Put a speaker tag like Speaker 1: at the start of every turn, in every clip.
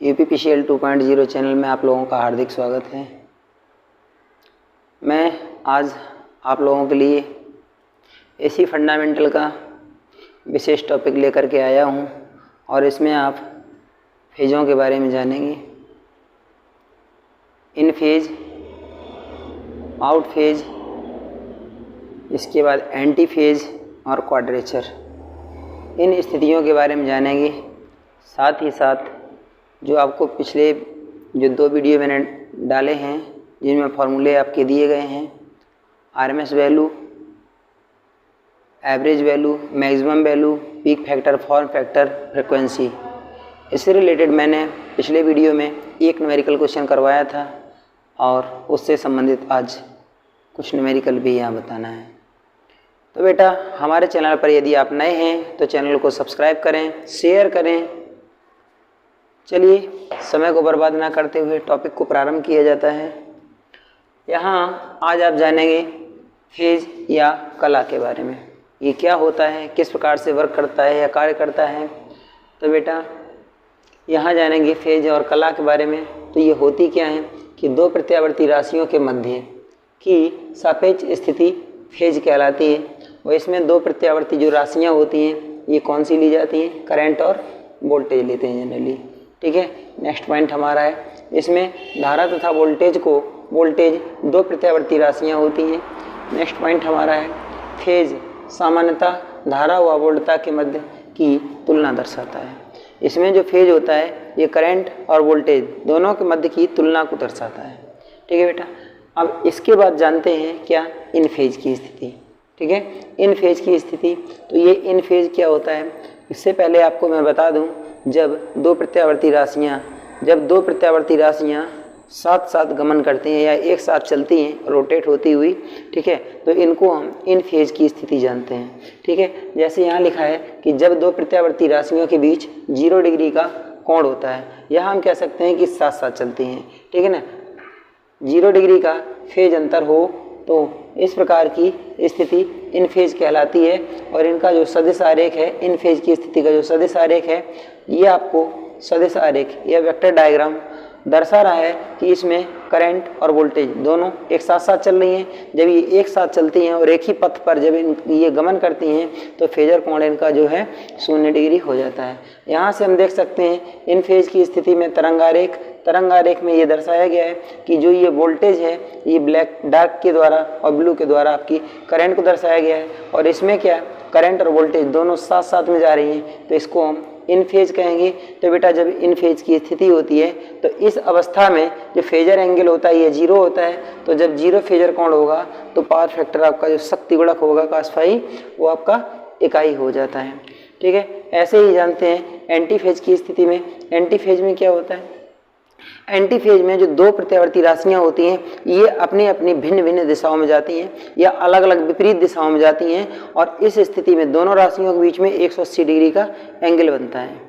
Speaker 1: UPPCL 2.0 channel में आप लोगों का हार्दिक स्वागत है। मैं आज आप लोगों के लिए एसी फंडामेंटल का विशेष टॉपिक लेकर के आया हूं और इसमें आप फेज़ों के बारे में जानेंगे। इन फेज़, आउट फेज़, इसके बाद एंटी फेज़ और क्वाड्रेचर, इन स्थितियों के बारे में जानेंगे। साथ ही साथ जो आपको पिछले जो 2 वीडियो मैंने डाले हैं जिनमें फॉर्मूले आपके दिए गए हैं, RMS value, average value, maximum value, peak factor, form factor, frequency, इससे रिलेटेड मैंने पिछले वीडियो में एक न्यूमेरिकल क्वेश्चन करवाया था और उससे संबंधित आज कुछ न्यूमेरिकल भी यहाँ बताना है। तो बेटा, हमारे चैनल पर यदि आप नए हैं तो चैनल को सब्सक्राइब करें, शेयर करें। चलिए, समय को बर्बाद ना करते हुए टॉपिक को प्रारंभ किया जाता है। यहाँ आज आप जानेंगे फेज या कला के बारे में। ये क्या होता है, किस प्रकार से वर्क करता है या कार्य करता है। तो बेटा, यहाँ जानेंगे फेज और कला के बारे में। तो ये होती क्या है कि 2 प्रत्यावर्ती राशियों के मध्य की सापेक्ष स्थिति फेज कहलाती है। और इसमें 2 प्रत्यावर्ती जो राशियाँ होती हैं ये कौन सी ली जाती हैं? करंट और वोल्टेज लेते हैं जनरली। ठीक है, नेक्स्ट पॉइंट हमारा है, इसमें धारा तथा वोल्टेज 2 प्रत्यावर्ती राशियाँ होती हैं। नेक्स्ट पॉइंट हमारा है, फेज सामान्यतः धारा व वोल्टता के मध्य की तुलना दर्शाता है। इसमें जो फेज होता है ये करंट और वोल्टेज दोनों के मध्य की तुलना को दर्शाता है। ठीक है बेटा, अब इसके बाद जानते हैं क्या? इन फेज की स्थिति। ठीक है, इन फेज की स्थिति। तो ये इन फेज क्या होता है, इससे पहले आपको मैं बता दूं, जब 2 प्रत्यावर्ती राशियां साथ साथ गमन करती हैं या एक साथ चलती हैं रोटेट होती हुई, ठीक है, तो इनको हम इन फेज की स्थिति जानते हैं। ठीक है, जैसे यहाँ लिखा है कि जब 2 प्रत्यावर्ती राशियों के बीच 0 डिग्री का कोण होता है, या हम कह सकते हैं कि साथ साथ चलती हैं। ठीक है ना, 0 डिग्री का फेज अंतर हो तो इस प्रकार की स्थिति इन फेज कहलाती है। और इनका जो सदिश आरेख है, इन फेज की स्थिति का जो सदिश आरेख है, ये आपको सदिश आरेख या वेक्टर डायग्राम दर्शा रहा है कि इसमें करंट और वोल्टेज दोनों एक साथ साथ चल रही हैं। जब ये एक साथ चलती हैं और एक ही पथ पर जब ये गमन करती हैं तो फेजर कोण इनका जो है 0 डिग्री हो जाता है। यहाँ से हम देख सकते हैं इन फेज की स्थिति में तरंग आरेख में ये दर्शाया गया है कि जो ये वोल्टेज है ये डार्क के द्वारा और ब्लू के द्वारा आपकी करंट को दर्शाया गया है। और इसमें क्या, करंट और वोल्टेज दोनों साथ साथ में जा रही हैं, तो इसको हम इन फेज कहेंगे। तो बेटा, जब इन फेज की स्थिति होती है तो इस अवस्था में जो फेजर एंगल होता है ये 0 होता है। तो जब 0 फेजर कोण होगा तो पावर फैक्टर आपका जो शक्ति गुणक होगा cos फाई, वो आपका इकाई हो जाता है। ठीक है, ऐसे ही जानते हैं एंटी फेज की स्थिति में। एंटी फेज में क्या होता है? एंटी फेज में जो 2 प्रत्यावर्ती राशियां होती हैं ये अपनी अपनी भिन्न भिन्न दिशाओं में जाती हैं या अलग अलग विपरीत दिशाओं में जाती हैं, और इस स्थिति में दोनों राशियों के बीच में 180 डिग्री का एंगल बनता है।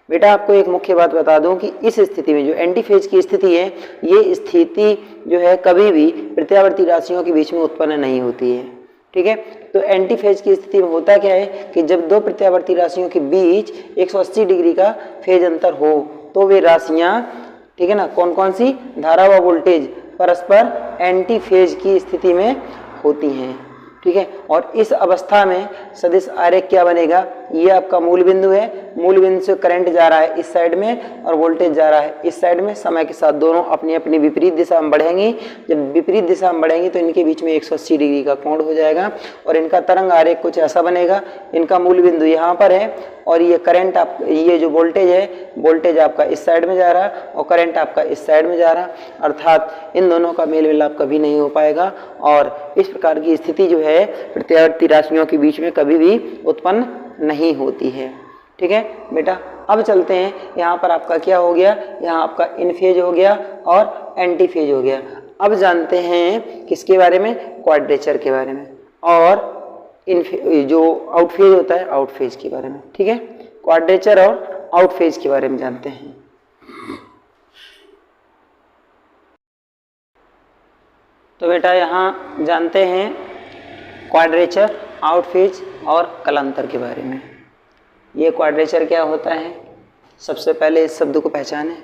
Speaker 1: बेटा, आपको एक मुख्य बात बता दूं कि इस स्थिति में जो एंटी फेज की स्थिति है, ये स्थिति जो है कभी भी प्रत्यावर्ती राशियों के बीच में उत्पन्न नहीं होती है। ठीक है, तो एंटी फेज की स्थिति में होता क्या है कि जब 2 प्रत्यावर्ती राशियों के बीच 180 डिग्री का फेज अंतर हो तो वे राशियां, ठीक है ना, कौन कौन सी? धारा व वोल्टेज परस्पर एंटी फेज की स्थिति में होती हैं। ठीक है, और इस अवस्था में सदिश आरेख क्या बनेगा? ये आपका मूल बिंदु है, मूल बिंदु से करंट जा रहा है इस साइड में और वोल्टेज जा रहा है इस साइड में। समय के साथ दोनों अपनी अपनी विपरीत दिशा में बढ़ेंगी। जब विपरीत दिशा में बढ़ेंगी तो इनके बीच में 180 डिग्री का कोण हो जाएगा और इनका तरंग आरेख कुछ ऐसा बनेगा। इनका मूल बिंदु यहाँ पर है और ये करंट ये जो वोल्टेज है, वोल्टेज आपका इस साइड में जा रहा है और करंट आपका इस साइड में जा रहा है, अर्थात इन दोनों का मेल मिलाप कभी नहीं हो पाएगा। और इस प्रकार की स्थिति जो है प्रत्यावर्ती राशियों के बीच में कभी भी उत्पन्न नहीं होती है। ठीक है बेटा, अब चलते हैं, यहाँ पर आपका क्या हो गया? यहाँ आपका इन फेज हो गया और एंटी फेज हो गया। अब जानते हैं किसके बारे में? क्वाड्रेचर के बारे में, और जो आउट फेज होता है आउट फेज के बारे में। ठीक है, क्वाड्रेचर और आउट फेज के बारे में जानते हैं। तो बेटा, यहाँ जानते हैं क्वाड्रेचर, आउट फेज और कलांतर के बारे में। ये क्वाड्रेचर क्या होता है? सबसे पहले इस शब्द को पहचानें।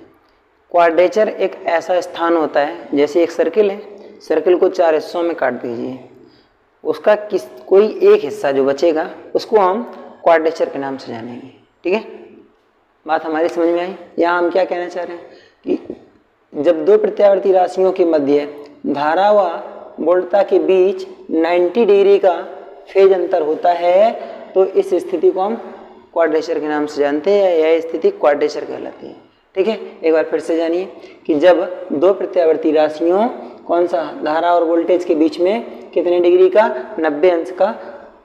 Speaker 1: क्वाड्रेचर एक ऐसा स्थान होता है, जैसे एक सर्किल है, सर्किल को 4 हिस्सों में काट दीजिए, उसका कोई एक हिस्सा जो बचेगा उसको हम क्वाड्रेचर के नाम से जानेंगे। ठीक है, बात हमारी समझ में आई। यहाँ हम क्या कहना चाह रहे हैं कि जब दो प्रत्यावर्ती राशियों के मध्य धारा व वोल्टता के बीच 90 डिग्री का फेज अंतर होता है तो इस स्थिति को हम क्वाड्रेचर के नाम से जानते हैं, यह स्थिति क्वाड्रेचर कहलाती है। ठीक है, एक बार फिर से जानिए कि जब दो प्रत्यावर्ती राशियों कौन सा धारा और वोल्टेज के बीच में कितने डिग्री का 90 अंश का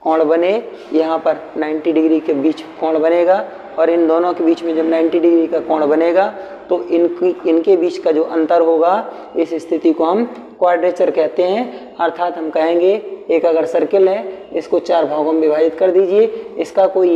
Speaker 1: कोण बने, यहाँ पर 90 डिग्री के बीच कोण बनेगा और इन दोनों के बीच में जब 90 डिग्री का कोण बनेगा तो इनके बीच का जो अंतर होगा इस स्थिति को हम क्वाड्रेचर कहते हैं। अर्थात हम कहेंगे एक अगर सर्किल है, इसको 4 भागों में विभाजित कर दीजिए, इसका कोई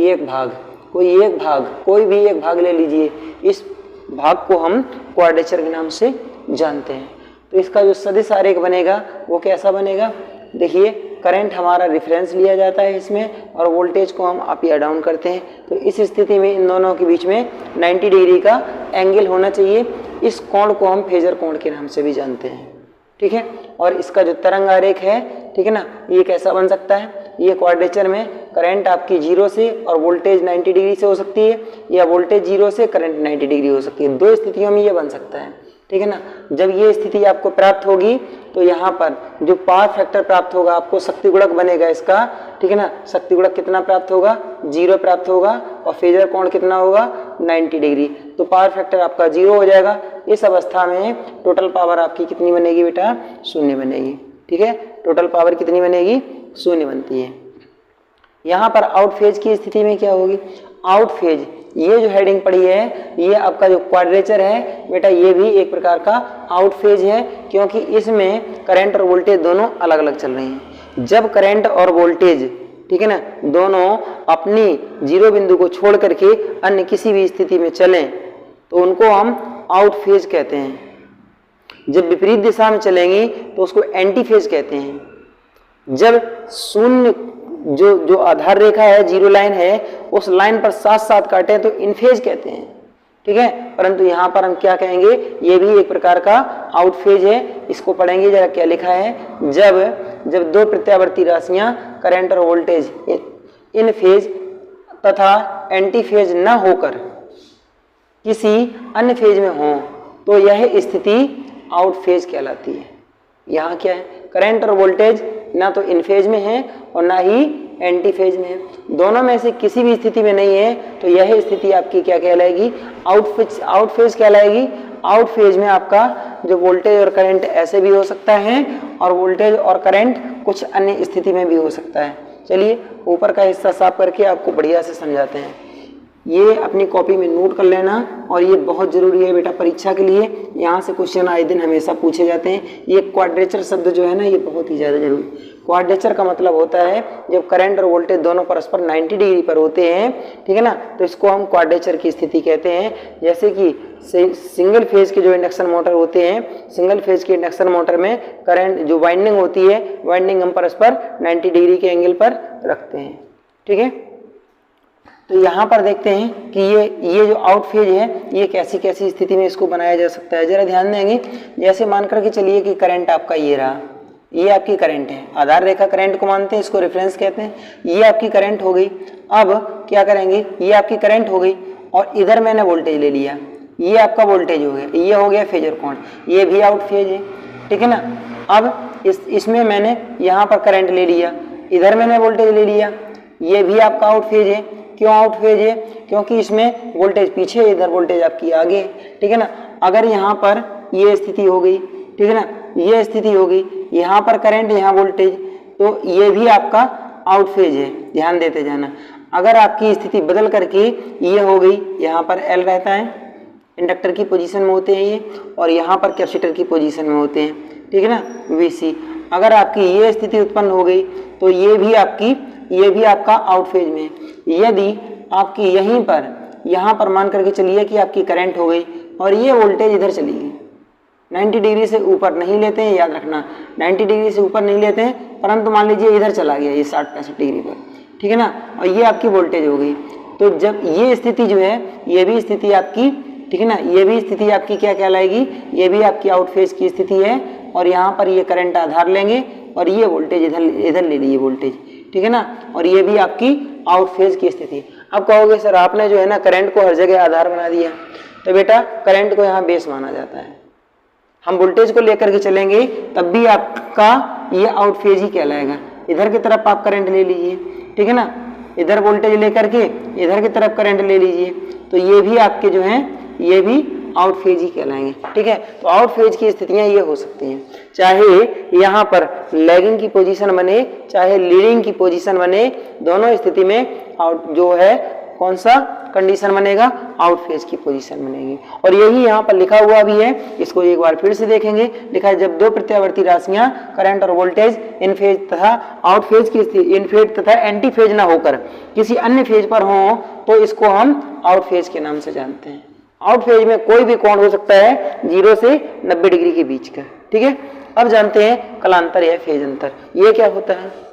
Speaker 1: भी एक भाग ले लीजिए, इस भाग को हम क्वाड्रेचर के नाम से जानते हैं। तो इसका जो सदिश आरेख बनेगा वो कैसा बनेगा, देखिए करंट हमारा रेफरेंस लिया जाता है इसमें और वोल्टेज को हम अप या डाउन करते हैं। तो इस स्थिति में इन दोनों के बीच में 90 डिग्री का एंगल होना चाहिए। इस कोण को हम फेजर कोण के नाम से भी जानते हैं। ठीक है, और इसका जो तरंग आरेख है, ठीक है ना, ये कैसा बन सकता है, ये क्वाड्रेचर में करंट आपकी 0 से और वोल्टेज 90 डिग्री से हो सकती है, या वोल्टेज 0 से करंट 90 डिग्री हो सकती है। 2 स्थितियों में ये बन सकता है। ठीक है ना, जब ये स्थिति आपको प्राप्त होगी तो यहाँ पर जो पावर फैक्टर प्राप्त होगा आपको शक्ति गुणक बनेगा इसका। ठीक है ना, शक्ति गुणक कितना प्राप्त होगा, 0 प्राप्त होगा और फेजर कोण कितना होगा 90 डिग्री। तो पावर फैक्टर आपका 0 हो जाएगा। इस अवस्था में टोटल पावर आपकी कितनी बनेगी बेटा, 0 बनेगी। ठीक है, टोटल पावर कितनी बनेगी, 0 बनती है। यहाँ पर आउट फेज की स्थिति में क्या होगी, आउट फेज, ये जो हेडिंग पड़ी है ये आपका जो क्वाड्रेचर है बेटा, ये भी एक प्रकार का आउट फेज है, क्योंकि इसमें करंट और वोल्टेज दोनों अलग अलग चल रही हैं। जब करंट और वोल्टेज, ठीक है ना, दोनों अपनी 0 बिंदु को छोड़ करके अन्य किसी भी स्थिति में चलें तो उनको हम आउट फेज कहते हैं। जब विपरीत दिशा में चलेंगी तो उसको एंटी फेज कहते हैं। जब शून्य जो आधार रेखा है, 0 लाइन है, उस लाइन पर साथ साथ काटे तो इन फेज कहते हैं। ठीक है, परंतु यहाँ पर हम क्या कहेंगे, ये भी एक प्रकार का आउट फेज है। इसको पढ़ेंगे जरा क्या लिखा है, जब 2 प्रत्यावर्ती राशियां करंट और वोल्टेज इन फेज तथा एंटी फेज न होकर किसी अन्य फेज में हो तो यह स्थिति आउट फेज कहलाती है। यहाँ क्या है, करंट और वोल्टेज ना तो इन फेज में है और ना ही एंटी फेज में है, दोनों में से किसी भी स्थिति में नहीं है तो यह स्थिति आपकी क्या कहलाएगी, आउट फेज कहलाएगी। आउट फेज में आपका जो वोल्टेज और करंट ऐसे भी हो सकता है और वोल्टेज और करंट कुछ अन्य स्थिति में भी हो सकता है। चलिए ऊपर का हिस्सा साफ करके आपको बढ़िया से समझाते हैं। ये अपनी कॉपी में नोट कर लेना और ये बहुत ज़रूरी है बेटा परीक्षा के लिए, यहाँ से क्वेश्चन आए दिन हमेशा पूछे जाते हैं। ये क्वाड्रेचर शब्द जो है ना, ये बहुत ही ज़्यादा जरूरी। क्वाड्रेचर का मतलब होता है जब करंट और वोल्टेज दोनों परस्पर 90 डिग्री पर होते हैं, ठीक है ना, तो इसको हम क्वाड्रेचर की स्थिति कहते हैं। जैसे कि सिंगल फेज के जो इंडक्शन मोटर होते हैं, सिंगल फेज के इंडक्शन मोटर में करंट जो वाइंडिंग होती है, वाइंडिंग हम परस्पर 90 डिग्री के एंगल पर रखते हैं। ठीक है, तो यहाँ पर देखते हैं कि ये जो आउट फेज है ये कैसी कैसी स्थिति में इसको बनाया जा सकता है। जरा ध्यान देंगे, जैसे मान करके चलिए कि करंट आपका ये रहा, ये आपकी करंट है, आधार रेखा करंट को मानते हैं, इसको रेफरेंस कहते हैं। ये आपकी करंट हो गई। अब क्या करेंगे, ये आपकी करंट हो गई और इधर मैंने वोल्टेज ले लिया, ये आपका वोल्टेज हो गया, ये हो गया फेजर कोण, ये भी आउट फेज है। ठीक है ना, अब इसमें मैंने यहाँ पर करंट ले लिया, इधर मैंने वोल्टेज ले लिया, ये भी आपका आउट फेज है। क्यों आउट फेज है, क्योंकि इसमें वोल्टेज पीछे, इधर वोल्टेज आपकी आगे। ठीक है ना, अगर यहाँ पर ये स्थिति हो गई, ठीक है ना, ये स्थिति हो गई, यहाँ पर करंट, यहाँ वोल्टेज, तो ये भी आपका आउट फेज है। ध्यान देते जाना। अगर आपकी स्थिति बदल करके ये हो गई, यहाँ पर L रहता है, इंडक्टर की पोजीशन में होते हैं ये, और यहाँ पर कैपेसिटर की पोजीशन में होते हैं। ठीक है ना, VC। अगर आपकी ये स्थिति उत्पन्न हो गई तो ये भी आपका आउट फेज में। यदि आपकी यहाँ पर मान करके चलिए कि आपकी करंट हो गई और ये वोल्टेज इधर चली गई, 90 डिग्री से ऊपर नहीं लेते हैं, याद रखना 90 डिग्री से ऊपर नहीं लेते हैं, परंतु मान लीजिए इधर चला गया ये 60-65 डिग्री पर, ठीक है ना, और ये आपकी वोल्टेज हो गई। तो जब ये स्थिति जो है, ये भी स्थिति आपकी ठीक है ना। ये भी स्थिति आपकी क्या कहलाएगी, ये भी आपकी आउट फेज की स्थिति है। और यहाँ पर ये करंट आधार लेंगे और ये वोल्टेज इधर ले लीजिए वोल्टेज, ठीक है ना। और ये भी आपकी आउट फेज की स्थिति। अब कहोगे सर आपने जो है ना करंट को हर जगह आधार बना दिया, तो बेटा करंट को यहाँ बेस माना जाता है। हम वोल्टेज को लेकर के चलेंगे तब भी आपका ये आउट फेज ही कहलाएगा। इधर की तरफ आप करंट ले लीजिए, ठीक है ना, इधर वोल्टेज लेकर के इधर की तरफ करंट ले लीजिए, तो ये भी आपके जो हैं ये भी आउट फेज ही कहलाएंगे, ठीक है। तो आउट फेज की स्थितियां ये हो सकती हैं, चाहे यहाँ पर लैगिंग की पोजीशन बने चाहे लीडिंग की पोजीशन बने, दोनों स्थिति में आउट जो है कौन सा कंडीशन बनेगा, आउट फेज की पोजीशन बनेगी। और यही यहाँ पर लिखा हुआ भी है, इसको एक बार फिर से देखेंगे। लिखा है जब दो प्रत्यावर्ती राशियां करंट और वोल्टेज इन फेज तथा आउट फेज की स्थिति, इन फेज तथा एंटी फेज ना होकर किसी अन्य फेज पर हो, तो इसको हम आउट फेज के नाम से जानते हैं। आउट फेज में कोई भी कोण हो सकता है 0 से 90 डिग्री के बीच का, ठीक है। अब जानते हैं कलांतर या फेज अंतर, ये क्या होता है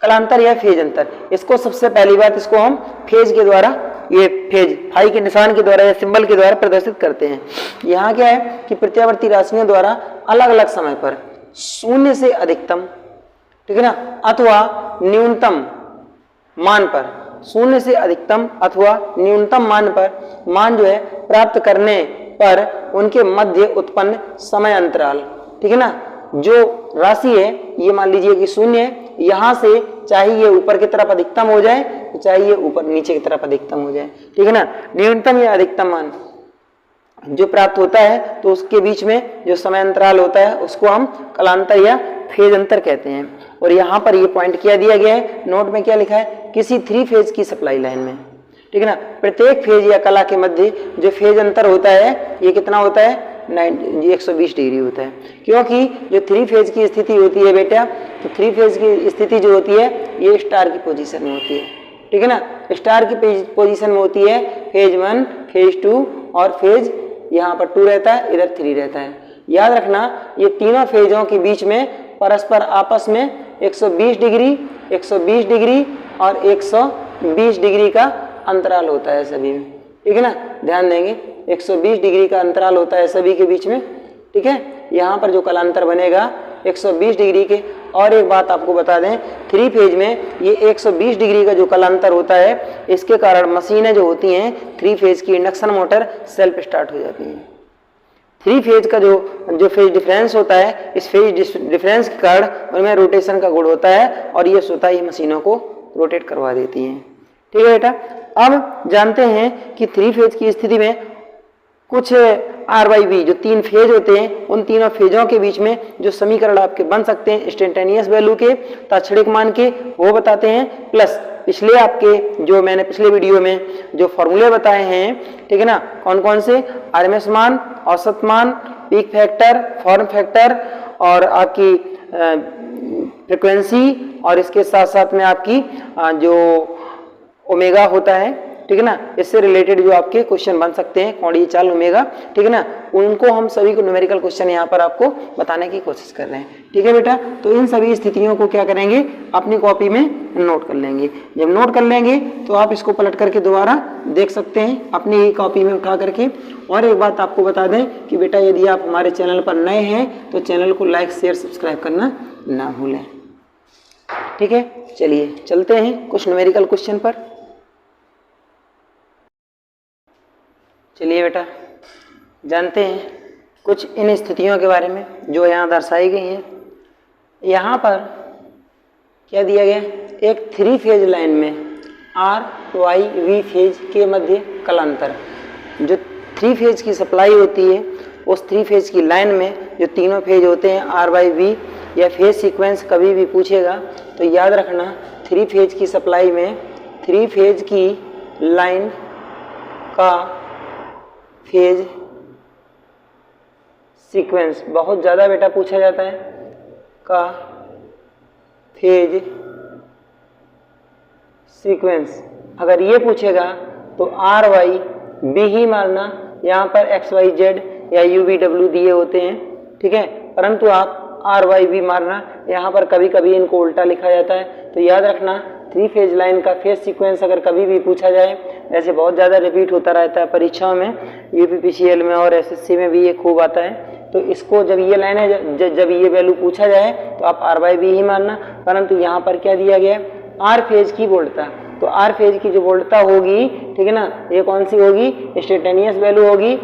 Speaker 1: कलांतर या फेज अंतर। इसको सबसे पहली बात इसको हम फेज के द्वारा, ये फेज फाई के निशान के द्वारा या सिंबल के द्वारा प्रदर्शित करते हैं। यहाँ क्या है कि प्रत्यावर्ती राशियों द्वारा अलग अलग समय पर 0 से अधिकतम, ठीक है ना, अथवा न्यूनतम मान पर, 0 से अधिकतम अथवा न्यूनतम मान पर मान जो है प्राप्त करने पर उनके मध्य उत्पन्न समय अंतराल, ठीक है ना। जो राशि है ये मान लीजिए कि 0 है, यहाँ से चाहे ये ऊपर की तरफ अधिकतम हो जाए चाहे ये ऊपर नीचे की तरफ अधिकतम हो जाए, ठीक है ना। न्यूनतम या अधिकतम मान जो प्राप्त होता है तो उसके बीच में जो समय अंतराल होता है उसको हम कलांतर या फेज अंतर कहते हैं। और यहाँ पर ये पॉइंट क्या दिया गया है, नोट में क्या लिखा है, किसी 3 फेज की सप्लाई लाइन में, ठीक है ना, प्रत्येक फेज या कला के मध्य जो फेज अंतर होता है ये कितना होता है, 120 डिग्री होता है। क्योंकि जो 3 फेज की स्थिति होती है बेटा, तो 3 फेज की स्थिति जो होती है ये स्टार की पोजीशन में होती है, ठीक है ना। स्टार की पोजीशन में होती है फेज 1, फेज 2 और फेज यहाँ पर 2 रहता है, इधर 3 रहता है। याद रखना ये तीनों फेजों के बीच में परस्पर आपस में 120 डिग्री, 120 डिग्री और 120 डिग्री का अंतराल होता है सभी में, ठीक है ना। ध्यान देंगे 120 डिग्री का अंतराल होता है सभी के बीच में, ठीक है। यहाँ पर जो कलांतर बनेगा 120 डिग्री के। और एक बात आपको बता दें, 3 फेज में ये 120 डिग्री का जो कलांतर होता है इसके कारण मशीनें जो होती हैं 3 फेज की इंडक्शन मोटर सेल्फ स्टार्ट हो जाती हैं। 3 फेज का जो फेज डिफरेंस होता है, इस फेज डिफरेंस के कारण उनमें रोटेशन का गुण होता है और ये स्वतः ही मशीनों को रोटेट करवा देती हैं, ठीक है बेटा। अब जानते हैं कि 3 फेज की स्थिति में कुछ R/V जो 3 फेज होते हैं उन तीनों फेजों के बीच में जो समीकरण आपके बन सकते हैं इंस्टेंटेनियस वैल्यू के, ताक्षणिक मान के, वो बताते हैं। प्लस पिछले आपके जो मैंने पिछले वीडियो में जो फॉर्मूले बताए हैं, ठीक है ना, कौन कौन से, RMS मान, औसत मान, पीक फैक्टर, फॉर्म फैक्टर और आपकी फ्रिक्वेंसी, और इसके साथ साथ में आपकी जो ओमेगा होता है, ठीक है ना, इससे रिलेटेड जो आपके क्वेश्चन बन सकते हैं, कोणीय चाल ओमेगा, ठीक है ना, उनको हम सभी को न्यूमेरिकल क्वेश्चन यहाँ पर आपको बताने की कोशिश कर रहे हैं, ठीक है बेटा। तो इन सभी स्थितियों को क्या करेंगे, अपनी कॉपी में नोट कर लेंगे। जब नोट कर लेंगे तो आप इसको पलट करके दोबारा देख सकते हैं अपनी कॉपी में उठा करके। और एक बात आपको बता दें कि बेटा यदि आप हमारे चैनल पर नए हैं तो चैनल को लाइक शेयर सब्सक्राइब करना ना भूलें, ठीक है। चलिए चलते हैं कुछ न्यूमेरिकल क्वेश्चन पर। चलिए बेटा जानते हैं कुछ इन स्थितियों के बारे में जो यहाँ दर्शाई गई हैं। यहाँ पर क्या दिया गया, एक 3 फेज लाइन में R/V फेज के मध्य कलांतर। जो 3 फेज की सप्लाई होती है उस 3 फेज की लाइन में जो तीनों फेज होते हैं R/V या फेज सीक्वेंस कभी भी पूछेगा तो याद रखना 3 फेज की सप्लाई में 3 फेज की लाइन का फेज सीक्वेंस बहुत ज़्यादा बेटा पूछा जाता है, का फेज सीक्वेंस अगर ये पूछेगा तो R/V ही मारना। यहाँ पर XYZ या UVW दिए होते हैं, ठीक है, परंतु आप R/V मारना। यहाँ पर कभी कभी इनको उल्टा लिखा जाता है, तो याद रखना 3 फेज लाइन का फेज सीक्वेंस अगर कभी भी पूछा जाए, ऐसे बहुत ज़्यादा रिपीट होता रहता है परीक्षाओं में, यूपीपीसीएल में और एसएससी में भी ये खूब आता है। तो इसको जब ये लाइन है, जब ये वैल्यू पूछा जाए तो आप R/B ही मानना, परंतु यहाँ पर क्या दिया गया है, R फेज की वोल्टता। तो R फेज की जो वोल्टता होगी, ठीक है ना, ये कौन सी होगी, इंस्टेंटेनियस वैल्यू होगी,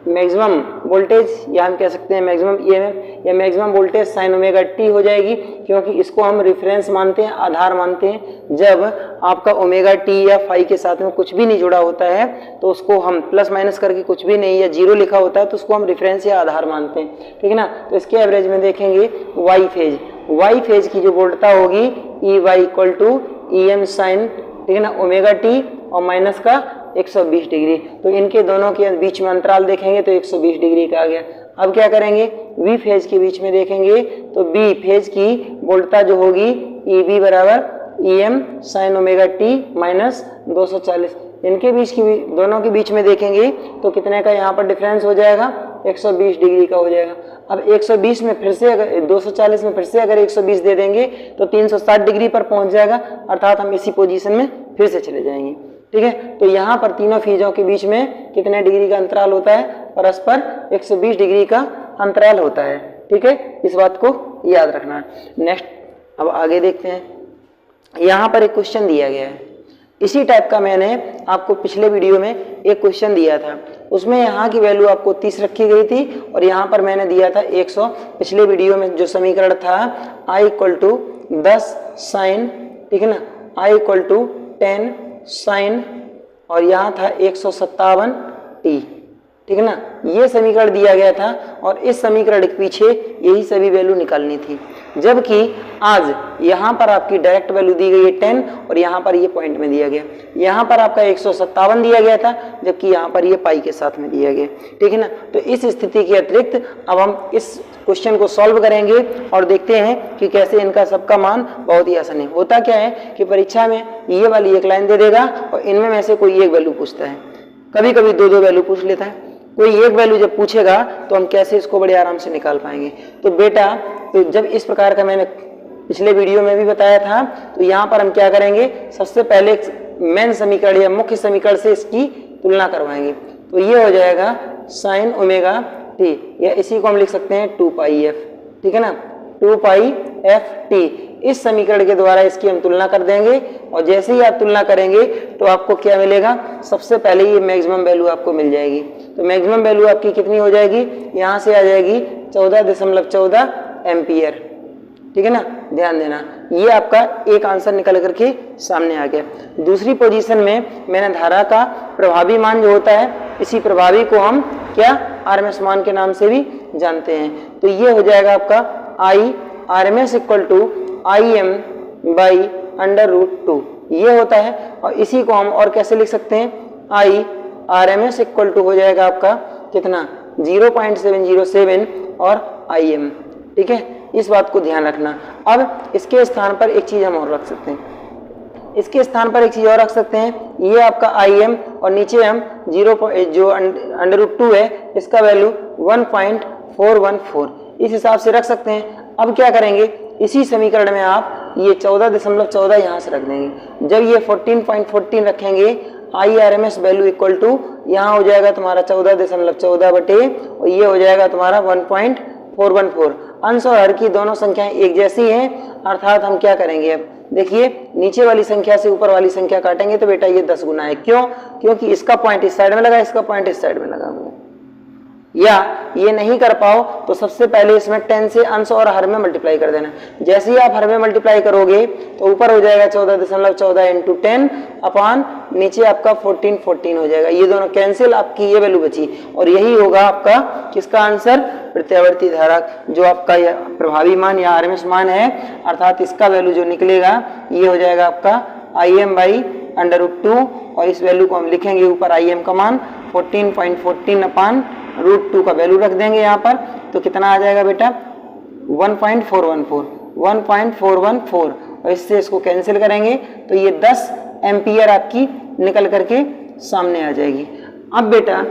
Speaker 1: मैक्सिमम वोल्टेज या हम कह सकते हैं मैक्सिमम ईएमएफ या maximum voltage sign omega T हो जाएगी, क्योंकि इसको हम रेफरेंस मानते हैं, आधार मानते हैं। जब आपका ओमेगा टी या फाई के साथ में कुछ भी नहीं जुड़ा होता है तो उसको हम प्लस माइनस करके कुछ भी नहीं या जीरो लिखा होता है तो उसको हम रेफरेंस या आधार मानते हैं, ठीक है ना। तो इसके एवरेज में देखेंगे वाई फेज की जो वोल्टता होगी E Y equal to E M sine, ठीक है ना, ओमेगा टी और माइनस का 120 डिग्री। तो इनके दोनों के बीच में अंतराल देखेंगे तो 120 डिग्री का आ गया। अब क्या करेंगे, वी फेज के बीच में देखेंगे तो बी फेज की वोल्टता जो होगी ई बी बराबर E M sine omega T minus 240। इनके बीच की दोनों के बीच में देखेंगे तो कितने का यहाँ पर डिफरेंस हो जाएगा, 120 डिग्री का हो जाएगा। अब 120 में फिर से अगर 240 में फिर से अगर 120 दे देंगे तो 360 डिग्री पर पहुंच जाएगा, अर्थात हम इसी पोजीशन में फिर से चले जाएंगे, ठीक है। तो यहाँ पर तीनों फेजों के बीच में कितने डिग्री का अंतराल होता है, परस्पर 120 डिग्री का अंतराल होता है, ठीक है। इस बात को याद रखना। नेक्स्ट अब आगे देखते हैं। यहाँ पर एक क्वेश्चन दिया गया है, इसी टाइप का मैंने आपको पिछले वीडियो में एक क्वेश्चन दिया था, उसमें यहाँ की वैल्यू आपको 30 रखी गई थी और यहाँ पर मैंने दिया था 100। पिछले वीडियो में जो समीकरण था I इक्वल टू 10 साइन, ठीक है ना, I इक्वल टू 10 साइन और यहाँ था 157 टी, ठीक है ना, ये समीकरण दिया गया था और इस समीकरण के पीछे यही सभी वैल्यू निकालनी थी। जबकि आज यहाँ पर आपकी डायरेक्ट वैल्यू दी गई है 10 और यहाँ पर ये पॉइंट में दिया गया, यहाँ पर आपका 157 दिया गया था जबकि यहाँ पर ये पाई के साथ में दिया गया, ठीक है ना। तो इस स्थिति के अतिरिक्त अब हम इस क्वेश्चन को सॉल्व करेंगे और देखते हैं कि कैसे इनका सबका मान बहुत ही आसान है। होता क्या है कि परीक्षा में ये वाली एक लाइन दे देगा और इनमें में से कोई एक वैल्यू पूछता है, कभी कभी दो वैल्यू पूछ लेता है। कोई एक वैल्यू जब पूछेगा तो हम कैसे इसको बड़े आराम से निकाल पाएंगे। तो बेटा तो जब इस प्रकार का मैंने पिछले वीडियो में भी बताया था, तो यहाँ पर हम क्या करेंगे, सबसे पहले मेन समीकरण या मुख्य समीकरण से इसकी तुलना करवाएंगे। तो ये हो जाएगा साइन ओमेगा टी, या इसी को हम लिख सकते हैं 2 पाई एफ, ठीक है ना, 2 पाई एफ टी। इस समीकरण के द्वारा इसकी हम तुलना कर देंगे और जैसे ही आप तुलना करेंगे तो आपको क्या मिलेगा, सबसे पहले ये मैक्सिमम वैल्यू आपको मिल जाएगी। तो मैक्सिमम वैल्यू आपकी कितनी हो जाएगी, यहाँ से आ जाएगी 14.14 एम्पियर, ठीक है ना, ध्यान देना। ये आपका एक आंसर निकल करके सामने आ गया। दूसरी पोजीशन में मैंने धारा का प्रभावी मान जो होता है, इसी प्रभावी को हम क्या आरएमएस मान के नाम से भी जानते हैं। तो ये हो जाएगा आपका I RMS equal to IM by √2, ये होता है। और इसी को हम और कैसे लिख सकते हैं, I RMS इक्वल टू हो जाएगा आपका कितना 0.707 और IM, ठीक है। इस बात को ध्यान रखना। अब इसके स्थान पर एक चीज हम और रख सकते हैं, इसके स्थान पर एक चीज और रख सकते हैं, ये आपका IM और नीचे हम जो √2 है इसका वैल्यू 1.414 इस हिसाब से रख सकते हैं। अब क्या करेंगे, इसी समीकरण में आप ये 14.14 यहाँ से रख देंगे। जब ये 14.14 रखेंगे, IRMS वैल्यू इक्वल टू यहाँ हो जाएगा तुम्हारा 14.14 बटे और ये हो जाएगा तुम्हारा 1.414। अंश और हर की दोनों संख्याएं एक जैसी हैं, अर्थात हम क्या करेंगे, अब देखिए नीचे वाली संख्या से ऊपर वाली संख्या काटेंगे तो बेटा ये 10 गुना है। क्यों, क्योंकि इसका पॉइंट इस साइड में लगा, इसका पॉइंट इस साइड में लगा हुआ है। या ये नहीं कर पाओ तो सबसे पहले इसमें 10 से अंश और हर में मल्टीप्लाई कर देना। जैसे ही आप हर में मल्टीप्लाई करोगे तो ऊपर हो जाएगा 14.14 इंटू 10 अपान नीचे आपका 14 हो जाएगा। ये दोनों कैंसिल, आपकी ये वैल्यू बची और यही होगा आपका किसका आंसर, प्रत्यावर्ती धारा जो आपका प्रभावी मान या आरएमएस मान है, अर्थात इसका वैल्यू जो निकलेगा ये हो जाएगा आपका IM बाई √2 और इस वैल्यू को हम लिखेंगे ऊपर IM का मान 14.14 अपान √2 का वैल्यू रख देंगे यहाँ पर। तो कितना आ जाएगा बेटा 1.414 और इससे इसको कैंसिल करेंगे तो ये 10 एम्पियर आपकी निकल करके सामने आ जाएगी। अब बेटा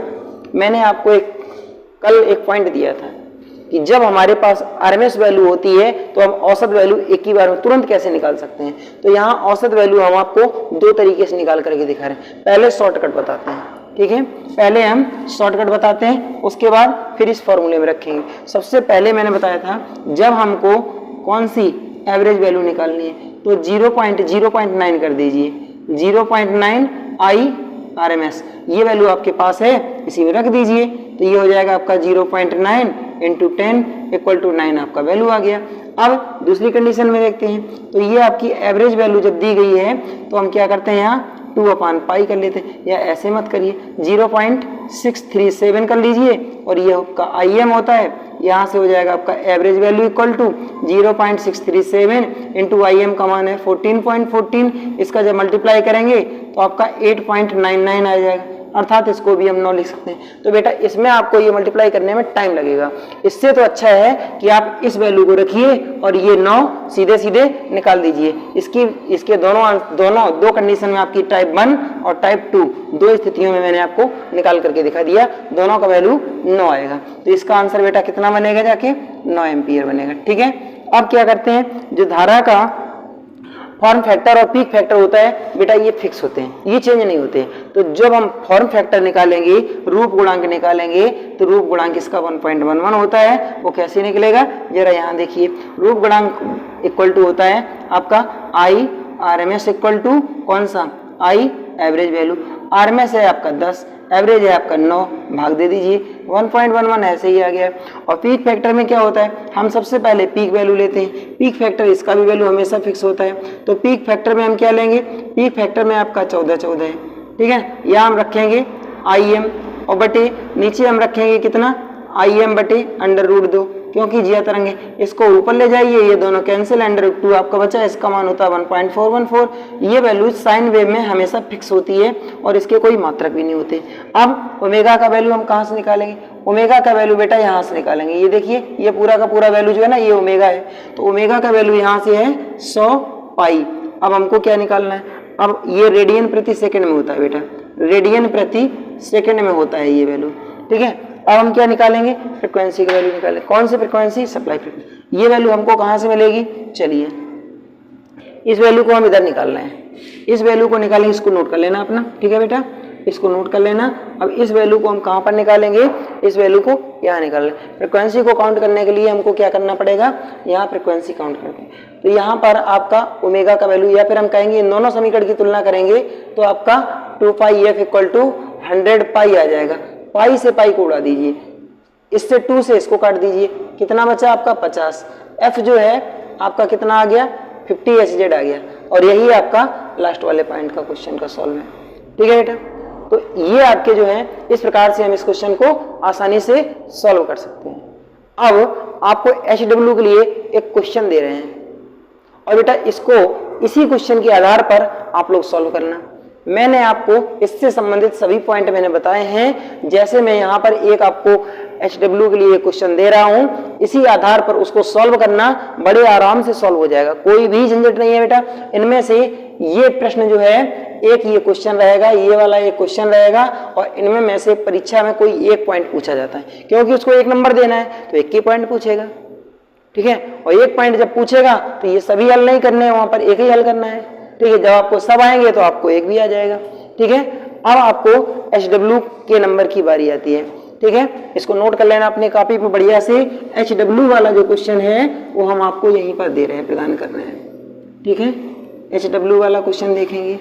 Speaker 1: मैंने आपको कल एक पॉइंट दिया था कि जब हमारे पास RMS वैल्यू होती है तो हम औसत वैल्यू एक ही बार में तुरंत कैसे निकाल सकते हैं। तो यहाँ औसत वैल्यू हम आपको दो तरीके से निकाल करके दिखा रहे हैं। पहले शॉर्टकट बताते हैं, ठीक है, पहले हम शॉर्टकट बताते हैं, उसके बाद फिर इस फॉर्मूले में रखेंगे। सबसे पहले मैंने बताया था जब हमको कौन सी एवरेज वैल्यू निकालनी है तो 0.09 कर दीजिए, 0.9 IRMS, ये वैल्यू आपके पास है, इसी में रख दीजिए। तो ये हो जाएगा आपका 0.9 × 10 = 9 आपका वैल्यू आ गया। अब दूसरी कंडीशन में देखते हैं, तो ये आपकी एवरेज वैल्यू जब दी गई है तो हम क्या करते हैं, यहाँ 2/π कर लेते हैं, या ऐसे मत करिए, 0.637 कर लीजिए और ये आपका IM होता है, यहाँ से हो जाएगा आपका average value equal to 0.637 × IM का मान है 14.14, इसका जब मल्टीप्लाई करेंगे तो आपका 8.99 आ जाएगा, अर्थात इसको भी हम 9 लिख सकते हैं। तो बेटा इसमें आपको ये मल्टीप्लाई करने में टाइम लगेगा, इससे तो अच्छा है कि आप इस वैल्यू को रखिए और ये 9 सीधे सीधे निकाल दीजिए। इसके दो कंडीशन में आपकी टाइप 1 और टाइप 2 दो स्थितियों में मैंने आपको निकाल करके दिखा दिया, दोनों का वैल्यू 9 आएगा। तो इसका आंसर बेटा कितना बनेगा, जाके 9 एम्पियर बनेगा, ठीक है। अब क्या करते हैं, जो धारा का फॉर्म फैक्टर और पीक फैक्टर होता है बेटा ये फिक्स होते हैं, ये चेंज नहीं होते। तो जब हम फॉर्म फैक्टर निकालेंगे, रूप गुणांक निकालेंगे, तो रूप गुणांक इसका 1.11 होता है। वो कैसे निकलेगा, जरा यहाँ देखिए, रूप गुणांक इक्वल टू होता है आपका IRMS इक्वल टू कौन सा, I एवरेज वैल्यू, RMS है आपका 10, एवरेज है आपका 9, भाग दे दीजिए, 1.11 ऐसे ही आ गया। और पीक फैक्टर में क्या होता है, हम सबसे पहले पीक वैल्यू लेते हैं, पीक फैक्टर इसका भी वैल्यू हमेशा फिक्स होता है। तो पीक फैक्टर में हम क्या लेंगे, पीक फैक्टर में आपका 14 है, ठीक है। यहाँ हम रखेंगे IM और बटे नीचे हम रखेंगे कितना, IM बटे √2, क्योंकि जिया तरंग है, इसको ऊपर ले जाइए, ये दोनों कैंसिल, √2 आपका बचा, इसका मान होता है 1.414। ये वैल्यू साइन वेव में हमेशा फिक्स होती है और इसके कोई मात्रक भी नहीं होते। अब ओमेगा का वैल्यू हम कहाँ से निकालेंगे, ओमेगा का वैल्यू बेटा यहाँ से निकालेंगे। ये देखिए, ये पूरा का पूरा वैल्यू जो है ना, ये ओमेगा है, तो ओमेगा का वैल्यू यहाँ से है 100π। अब हमको क्या निकालना है, अब ये रेडियन प्रति सेकेंड में होता है बेटा, रेडियन प्रति सेकेंड में होता है ये वैल्यू, ठीक है। अब हम क्या निकालेंगे, फ्रीक्वेंसी की वैल्यू निकालें। कौन सी फ्रीक्वेंसी, सप्लाई फ्रीक्वेंसी। ये वैल्यू हमको कहाँ से मिलेगी, चलिए इस वैल्यू को हम इधर निकालना है, इस वैल्यू को निकालेंगे, इसको नोट कर लेना अपना, ठीक है बेटा, इसको नोट कर लेना। अब इस वैल्यू को हम कहाँ पर निकालेंगे, इस वैल्यू को यहाँ निकाल लें। फ्रीक्वेंसी को काउंट करने के लिए हमको क्या करना पड़ेगा, यहाँ फ्रीक्वेंसी काउंट करते हैं। तो यहाँ पर आपका ओमेगा का वैल्यू, या फिर हम कहेंगे इन दोनों समीकरण की तुलना करेंगे तो आपका 2πf = 100π आ जाएगा। पाई से पाई को उड़ा दीजिए, इससे 2 से इसको काट दीजिए, कितना बचा आपका 50। f जो है आपका कितना आ गया, 50 SZ आ गया। और यही आपका लास्ट वाले पॉइंट का क्वेश्चन का सॉल्व है, ठीक है बेटा। तो ये आपके जो है, इस प्रकार से हम इस क्वेश्चन को आसानी से सॉल्व कर सकते हैं। अब आपको HW के लिए एक क्वेश्चन दे रहे हैं और बेटा इसको इसी क्वेश्चन के आधार पर आप लोग सॉल्व करना। मैंने आपको इससे संबंधित सभी पॉइंट मैंने बताए हैं। जैसे मैं यहाँ पर एक आपको HW के लिए क्वेश्चन दे रहा हूँ, इसी आधार पर उसको सॉल्व करना, बड़े आराम से सॉल्व हो जाएगा, कोई भी झंझट नहीं है बेटा। इनमें से ये प्रश्न जो है, एक ये क्वेश्चन रहेगा, ये वाला एक क्वेश्चन रहेगा, और इनमें में से परीक्षा में कोई एक पॉइंट पूछा जाता है, क्योंकि उसको 1 नंबर देना है तो 1 ही पॉइंट पूछेगा, ठीक है। और 1 पॉइंट जब पूछेगा तो ये सभी हल नहीं करने हैं, वहां पर एक ही हल करना है, ठीक है। जब आपको सब आएंगे तो आपको 1 भी आ जाएगा, ठीक है। अब आपको HW के नंबर की बारी आती है, ठीक है। इसको नोट कर लेना अपनी कॉपी पे बढ़िया से। HW वाला जो क्वेश्चन है वो हम आपको यहीं पर दे रहे हैं, प्रदान कर रहे हैं, ठीक है। HW वाला क्वेश्चन देखेंगे,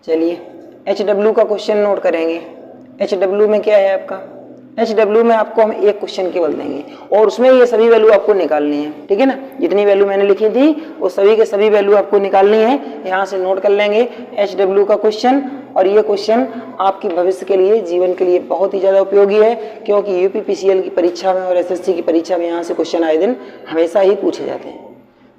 Speaker 1: चलिए HW का क्वेश्चन नोट करेंगे। HW में क्या है आपका, HW में आपको हम एक क्वेश्चन केवल देंगे और उसमें ये सभी वैल्यू आपको निकालनी है, ठीक है ना। जितनी वैल्यू मैंने लिखी थी वो सभी के सभी वैल्यू आपको निकालनी है, यहाँ से नोट कर लेंगे HW का क्वेश्चन। और ये क्वेश्चन आपकी भविष्य के लिए, जीवन के लिए बहुत ही ज़्यादा उपयोगी है, क्योंकि UPPCL की परीक्षा में और SSC की परीक्षा में यहाँ से क्वेश्चन आए दिन हमेशा ही पूछे जाते हैं।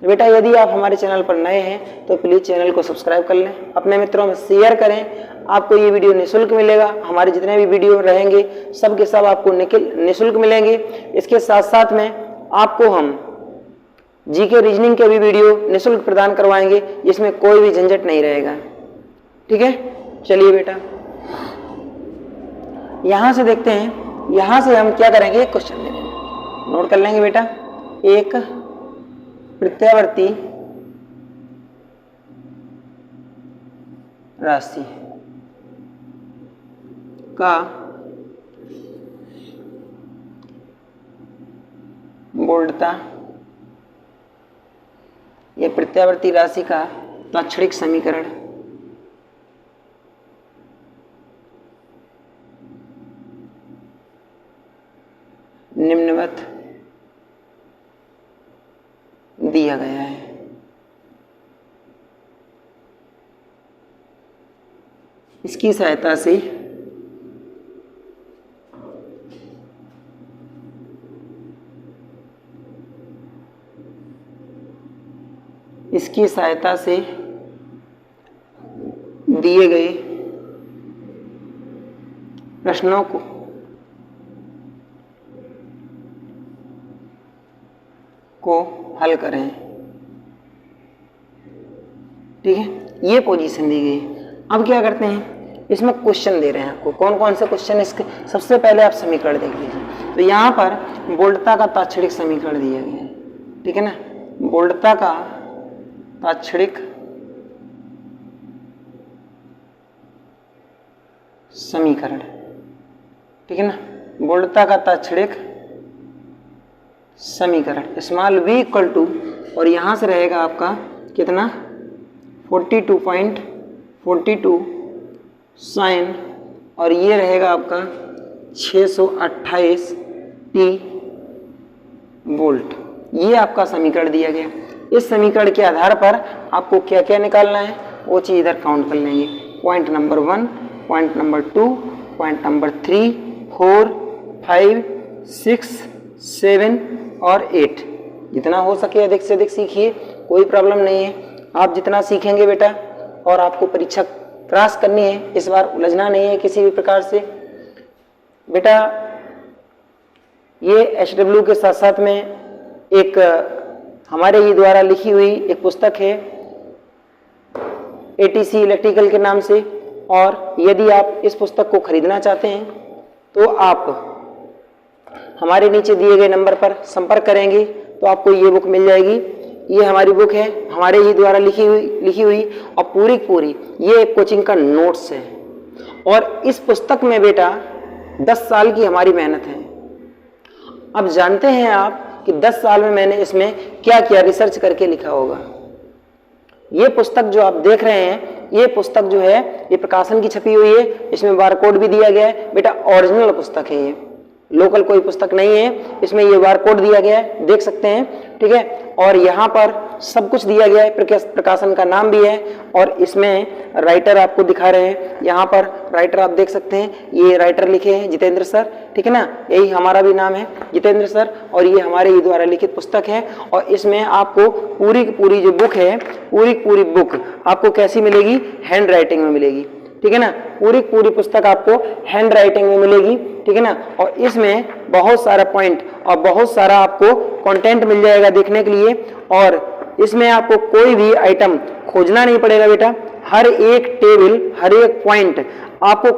Speaker 1: तो बेटा यदि आप हमारे चैनल पर नए हैं तो प्लीज़ चैनल को सब्सक्राइब कर लें, अपने मित्रों में शेयर करें। आपको ये वीडियो निःशुल्क मिलेगा, हमारे जितने भी वीडियो रहेंगे सब के सब आपको निःशुल्क मिलेंगे। इसके साथ साथ में आपको हम जीके रीजनिंग के भी वीडियो निःशुल्क प्रदान करवाएंगे, इसमें कोई भी झंझट नहीं रहेगा। ठीक है, चलिए बेटा यहां से देखते हैं, यहां से हम क्या करेंगे, एक क्वेश्चन ले लेंगे, नोट कर लेंगे बेटा। एक प्रत्यावर्ती राशि का बोल्डता या प्रत्यावर्ती राशि का ताक्षणिक समीकरण निम्नवत दिया गया है। इसकी सहायता से दिए गए प्रश्नों को हल करें। ठीक है, ये पोजीशन दी गई। अब क्या करते हैं, इसमें क्वेश्चन दे रहे हैं आपको, कौन कौन से क्वेश्चन। इसके सबसे पहले आप समीकरण देख लीजिए। तो यहाँ पर बोल्डता का ताक्षणिक समीकरण दिया गया है। ठीक है ना, बोल्डता का ताक्षणिक समीकरण। ठीक है ना, बोल्डता का ताक्षणिक समीकरण स्मॉल v इक्वल टू, और यहां से रहेगा आपका कितना 42.42 साइन, और ये रहेगा आपका 628 टी वोल्ट। ये आपका समीकरण दिया गया। इस समीकरण के आधार पर आपको क्या क्या निकालना है वो चीज इधर काउंट कर लेंगे। Point number 1, point number 2, point number 3, 4, 5, 6, 7 और 8। जितना हो सके अधिक से अधिक सीखिए, कोई प्रॉब्लम नहीं है। आप जितना सीखेंगे बेटा, और आपको परीक्षा क्रॉस करनी है, इस बार उलझना नहीं है किसी भी प्रकार से बेटा। ये HW के साथ साथ में एक हमारे ही द्वारा लिखी हुई एक पुस्तक है ATC इलेक्ट्रिकल के नाम से, और यदि आप इस पुस्तक को खरीदना चाहते हैं तो आप हमारे नीचे दिए गए नंबर पर संपर्क करेंगे तो आपको ये बुक मिल जाएगी। ये हमारी बुक है, हमारे ही द्वारा लिखी हुई और पूरी ये एक कोचिंग का नोट्स है। और इस पुस्तक में बेटा 10 साल की हमारी मेहनत है। अब जानते हैं आप कि 10 साल में मैंने इसमें क्या क्या रिसर्च करके लिखा होगा। ये पुस्तक जो आप देख रहे हैं, ये पुस्तक जो है ये प्रकाशन की छपी हुई है, इसमें बारकोड भी दिया गया है बेटा। ओरिजिनल पुस्तक है ये, लोकल कोई पुस्तक नहीं है। इसमें ये बारकोड दिया गया है, देख सकते हैं। ठीक है, और यहाँ पर सब कुछ दिया गया है, प्रकाशन का नाम भी है, और इसमें राइटर आपको दिखा रहे हैं। यहाँ पर राइटर आप देख सकते हैं, ये राइटर लिखे हैं जितेंद्र सर। ठीक है ना, यही हमारा भी नाम है जितेंद्र सर, और ये हमारे ही द्वारा लिखित पुस्तक है। और इसमें आपको पूरी की पूरी जो बुक है, पूरी बुक आपको कैसी मिलेगी, हैंड राइटिंग में मिलेगी। ठीक है ना, पूरी पुस्तक आपको हैंड राइटिंग में मिलेगी। ठीक है ना, और इसमें बहुत सारा पॉइंट और बहुत सारा आपको कंटेंट मिल जाएगा देखने के लिए। और इसमें आपको कोई भी आइटम खोजना नहीं पड़ेगा बेटा। हर एक टेबल, हर एक पॉइंट आपको